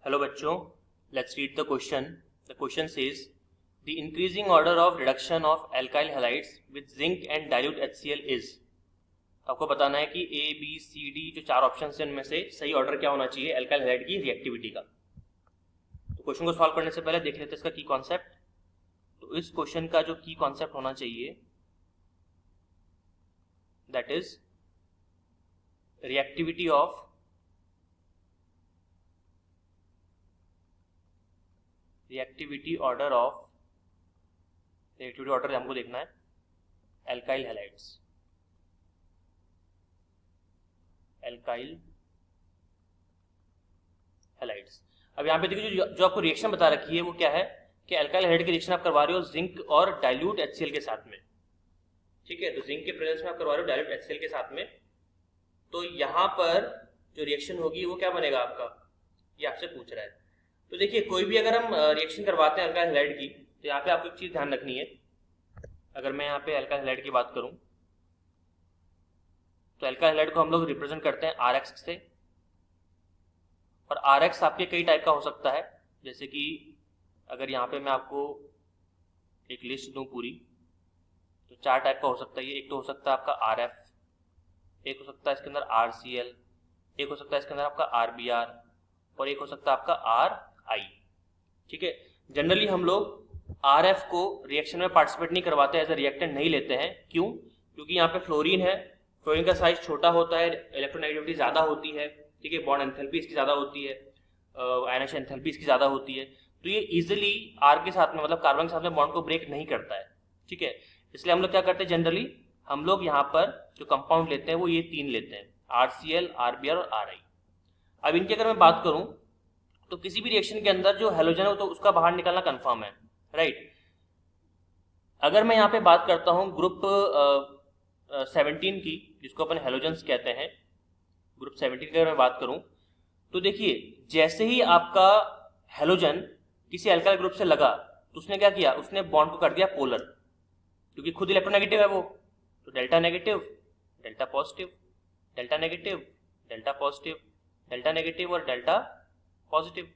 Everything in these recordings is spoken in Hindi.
हेलो बच्चों, let's read the question. The question says the increasing order of reduction of alkyl halides with zinc and dilute HCl is. आपको बताना है कि A, B, C, D जो चार ऑप्शन है उनमें से सही ऑर्डर क्या होना चाहिए एल्काइल हैलाइड की रिएक्टिविटी का. तो क्वेश्चन को सॉल्व करने से पहले देख लेते हैं इसका की कॉन्सेप्ट. तो इस क्वेश्चन का जो की कॉन्सेप्ट होना चाहिए that is reactivity of reactivity order हमको देखना है एल्काइल हैलाइड्स. अब यहाँ पे देखिए जो आपको रिएक्शन बता रखी है वो क्या है कि एल्काइल हैलाइड की रिएक्शन आप करवा रहे हो जिंक और डाइल्यूट HCl के साथ में. ठीक है, तो जिंक के प्रेजेंस में आप करवा रहे हो डाइल्यूट HCl के साथ में. तो यहाँ पर जो रिएक्शन होगी वो क्या बनेगा आपका, ये आपसे पूछ रहा है. तो देखिए कोई भी अगर हम रिएक्शन करवाते हैं एल्काइल हैलाइड की तो यहाँ पे आपको एक चीज ध्यान रखनी है. अगर मैं यहाँ पे एल्काइल हैलाइड की बात करूं तो एल्काइल हैलाइड को हम लोग रिप्रेजेंट करते हैं RX से. और RX आपके कई टाइप का हो सकता है. जैसे कि अगर यहाँ पे मैं आपको एक लिस्ट दूं पूरी तो चार टाइप का हो सकता है. ये एक तो हो सकता है आपका RF, एक हो सकता है इसके अंदर RCl, एक हो सकता है इसके अंदर आपका RBr और एक हो सकता है आपका RI. ठीक है, जनरली हम लोग RF को रिएक्शन में पार्टिसिपेट नहीं करवाते, एज ए रिएक्टेंट नहीं लेते हैं. क्यों? क्योंकि यहाँ पे फ्लोरीन है, फ्लोरीन का साइज छोटा होता है, इलेक्ट्रोनेगेटिविटी ज्यादा होती है. ठीक है, बॉन्ड एंथैल्पी इसकी ज्यादा होती है, आयनाइजेशन एंथैल्पी इसकी ज्यादा होती है. तो ये इजिली R के साथ में मतलब कार्बन के साथ में बॉन्ड को ब्रेक नहीं करता है. ठीक है, इसलिए हम लोग क्या करते हैं जनरली हम लोग यहाँ पर जो कंपाउंड लेते हैं वो ये तीन लेते हैं, RCl, RBr और RI. अब इनकी अगर मैं बात करूं तो किसी भी रिएक्शन के अंदर जो हेलोजन है तो उसका बाहर निकलना कंफर्म है, राइट. अगर मैं यहाँ पे बात करता हूँ ग्रुप 17 की, जिसको अपन हेलोजन्स कहते हैं, ग्रुप 17 की अगर मैं बात करूं तो देखिए जैसे ही आपका हेलोजन किसी एल्काइल ग्रुप से लगा तो उसने क्या किया, उसने बॉन्ड को कर दिया पोलर, क्योंकि खुद इलेक्ट्रोनेगेटिव है वो. तो delta negative, delta positive, delta negative, delta positive, delta negative और डेल्टा पॉजिटिव.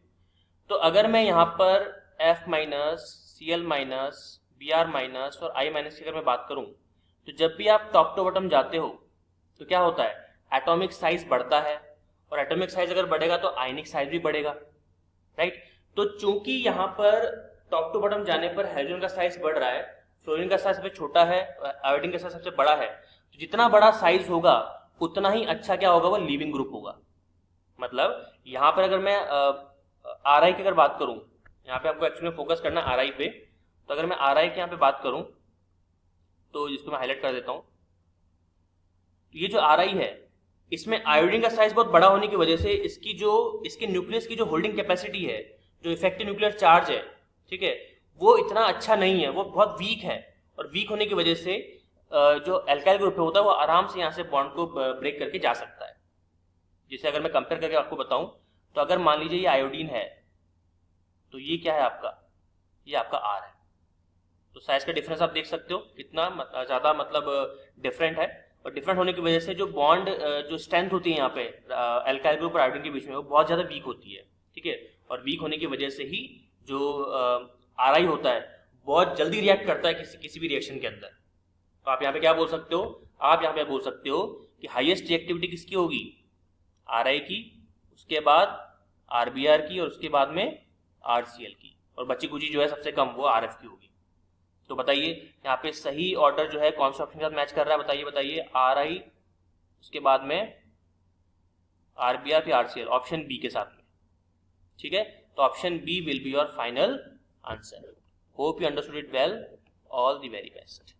तो अगर मैं यहाँ पर F minus, Cl minus, Br minus और I माइनस की अगर मैं बात करूं तो जब भी आप टॉप टू बॉटम जाते हो तो क्या होता है, एटॉमिक साइज बढ़ता है और एटॉमिक साइज अगर बढ़ेगा तो आयनिक साइज भी बढ़ेगा, राइट. तो चूंकि यहाँ पर टॉप टू बॉटम जाने पर हाइड्रोजन का साइज बढ़ रहा है, फ्लोरीन का साइज सबसे छोटा है, आयोडीन का साइज सबसे बड़ा है, तो जितना बड़ा साइज होगा उतना ही अच्छा क्या होगा, वो लीविंग ग्रुप होगा. मतलब यहाँ पर अगर मैं RI की अगर बात करूं, यहाँ पे आपको एक्चुअली फोकस करना है RI पे. तो अगर मैं RI की यहाँ पे बात करूं तो जिसको मैं हाईलाइट कर देता हूं, तो ये जो RI है इसमें आयोडीन का साइज बहुत बड़ा होने की वजह से इसके न्यूक्लियस की जो होल्डिंग कैपेसिटी है, जो इफेक्टिव न्यूक्लियर चार्ज है, ठीक है, वो इतना अच्छा नहीं है, वो बहुत वीक है. और वीक होने की वजह से जो एल्काइल ग्रुप होता है वो आराम से यहाँ से बॉन्ड को ब्रेक करके जा सकता है. जैसे अगर मैं कंपेयर करके आपको बताऊं तो अगर मान लीजिए ये आयोडीन है तो ये क्या है आपका, ये आपका R है. तो साइज का डिफरेंस आप देख सकते हो कितना ज्यादा मतलब डिफरेंट है. और डिफरेंट होने की वजह से जो बॉन्ड जो स्ट्रेंथ होती है यहाँ पे एल्काइल ग्रुप और आयोडीन के बीच में वो बहुत ज्यादा वीक होती है. ठीक है, और वीक होने की वजह से ही जो RI होता है बहुत जल्दी रिएक्ट करता है किसी भी रिएक्शन के अंदर. तो आप यहाँ पे क्या बोल सकते हो, आप यहाँ पे बोल सकते हो कि हाईएस्ट रिएक्टिविटी किसकी होगी, RI की, उसके बाद RBr की और उसके बाद में RCl की, और बची कुची जो है सबसे कम वो RF की होगी. तो बताइए यहाँ पे सही ऑर्डर जो है कौन सा ऑप्शन के साथ मैच कर रहा है, बताइए RI उसके बाद में RBr फिर RCl, ऑप्शन बी के साथ में. ठीक है, तो option B will be your final answer. Hope you understood it well. All the very best.